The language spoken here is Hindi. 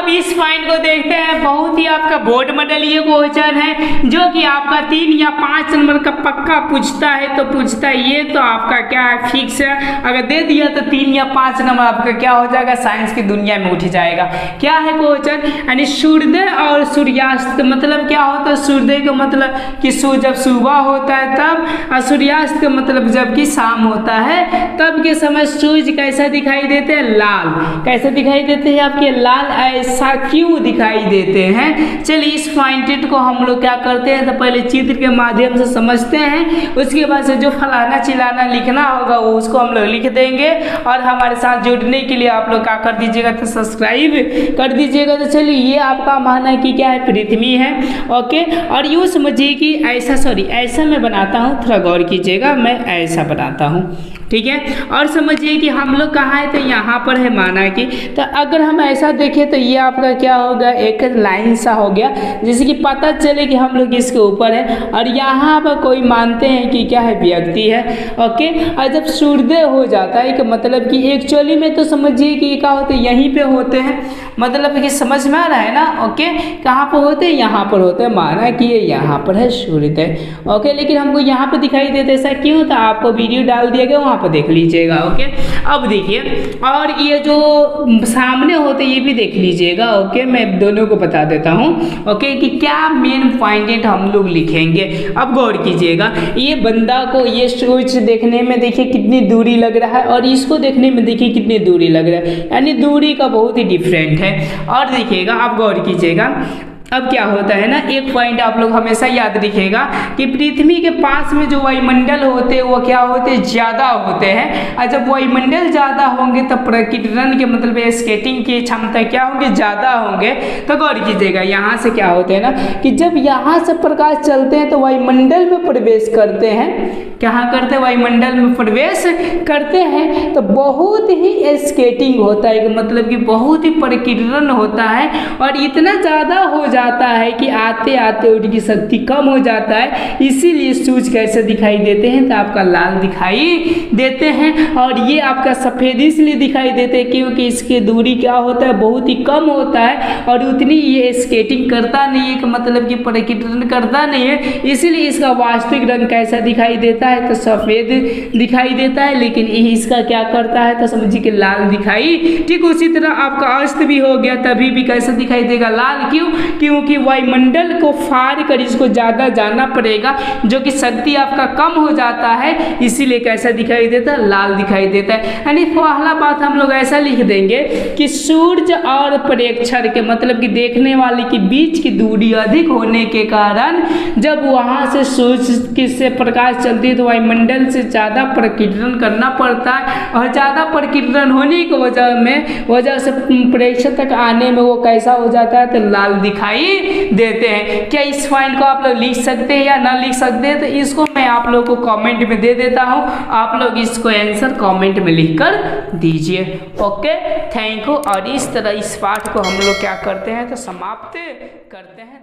अब इस पॉइंट को देखते हैं। बहुत ही आपका बोर्ड मॉडल ये क्वेश्चन है जो कि आपका 3 या 5 नंबर का पक्का पूछता है, तो पूछता है ये तो आपका क्या है, फिक्स है। अगर दे दिया तो 3 या 5 नंबर आपका क्या हो जाएगा, साइंस की दुनिया में उठ जाएगा। क्या है क्वेश्चन, यानी सूर्योदय और सूर्यास्त मतलब क्या होता है। सूर्योदय का मतलब कि जब सुबह होता है तब, और सूर्यास्त का मतलब जब कि शाम होता है तब के समय सूर्य कैसा दिखाई देते हैं, लाल। कैसे दिखाई देते हैं आपके, लाल। ऐसा क्यों दिखाई देते हैं, चलिए इस पॉइंटेड को हम लोग क्या करते हैं, तो पहले चित्र के माध्यम से समझते हैं, उसके बाद से जो फलाना चिलाना लिखना होगा वो उसको हम लोग लिख देंगे। और हमारे साथ जुड़ने के लिए आप लोग क्या कर दीजिएगा, तो सब्सक्राइब कर दीजिएगा। तो चलिए ये आपका मानना है कि क्या है, पृथ्वी है। ओके, और यूँ समझिए कि ऐसा मैं बनाता हूँ, थोड़ा गौर कीजिएगा, मैं ऐसा बनाता हूँ, ठीक है। और समझिए कि हम लोग कहाँ है, तो यहाँ पर है माना कि, तो अगर हम ऐसा देखें तो ये आपका क्या होगा, एक लाइन सा हो गया, जैसे कि पता चले कि हम लोग इसके ऊपर है। और यहाँ पर कोई मानते हैं कि क्या है, व्यक्ति है। ओके, और जब सूर्योदय हो जाता है कि मतलब कि एक्चुअली में तो समझिए कि क्या होते हैं, यहीं पे होते हैं, मतलब कि समझ में आ रहा है ना। ओके, कहाँ पर होते हैं, यहाँ पर होते हैं। माना कि ये यहाँ पर है सूर्योदय। ओके, लेकिन हमको यहाँ पर दिखाई देता है, ऐसा क्यों था, आपको वीडियो डाल दिया गया, वहाँ पर देख लीजिएगा। ओके, अब देखिए, और ये जो सामने होते ये भी देख लीजिएगा। ओके, मैं दोनों को बता देता हूँ। ओके, कि क्या मेन पॉइंट हम लोग लिखेंगे। अब गौर कीजिएगा, ये बंदा को ये सूर्य देखने में देखिए कितनी दूरी लग रहा है, और इसको देखने में देखिए कितनी दूरी लग रहा है, यानी दूरी का बहुत ही डिफरेंट है। और देखिएगा, आप गौर कीजिएगा, अब क्या होता है ना, एक पॉइंट आप लोग हमेशा याद रखिएगा कि पृथ्वी के पास में जो वायुमंडल होते हैं वो क्या होते हैं, ज़्यादा होते हैं। और जब वायुमंडल ज़्यादा होंगे तब प्रकीर्णन के मतलब स्केटिंग की क्षमता क्या होंगे, ज़्यादा होंगे। तो गौर कीजिएगा, यहाँ से क्या होते हैं ना कि जब यहाँ से प्रकाश चलते हैं तो वायुमंडल में प्रवेश करते हैं। कहाँ करते हैं, वायुमंडल में प्रवेश करते हैं, तो बहुत ही स्केटिंग होता है, मतलब कि बहुत ही प्रकीर्णन होता है। और इतना ज़्यादा हो जाता है कि आते आते उनकी शक्ति कम हो जाता है। इसीलिए सूर्य कैसे दिखाई देते हैं, तो आपका लाल दिखाई देते हैं। और ये आपका सफ़ेद इसलिए दिखाई देते हैं क्योंकि इसकी दूरी क्या होता है, बहुत ही कम होता है, और उतनी ये स्केटिंग करता नहीं है, कि मतलब कि प्रकीर्णन करता नहीं है। इसीलिए इसका वास्तविक रंग कैसा दिखाई देता है, तो सफ़ेद दिखाई देता है। लेकिन इसका क्या करता है, तो समझिए कि लाल दिखाई। ठीक उसी तरह आपका अस्त भी हो गया, तभी भी कैसा दिखाई देगा, लाल। क्यों, क्योंकि वायुमंडल को फाड़ कर इसको ज़्यादा जाना पड़ेगा, जो कि शक्ति आपका कम हो जाता है, इसीलिए कैसा दिखाई देता है, लाल दिखाई देता है। यानी पहला बात हम लोग ऐसा लिख देंगे कि सूर्य और प्रेक्षण के मतलब कि देखने वाले के बीच की दूरी अधिक होने के कारण जब वहाँ से सूर्य से प्रकाश चलती है तो वायुमंडल से ज़्यादा प्रकीर्णन करना पड़ता है, और ज़्यादा प्रकीर्णन होने की वजह से प्रेक्षण तक आने में वो कैसा हो जाता है, तो लाल दिखाई देते हैं। क्या इस पॉइंट को आप लोग लिख सकते हैं या ना लिख सकते हैं, तो इसको मैं आप लोग को कमेंट में दे देता हूं, आप लोग इसको आंसर कमेंट में लिख कर दीजिए। Okay, thank you. और इस तरह इस पाठ को हम लोग क्या करते हैं, तो समाप्त करते हैं।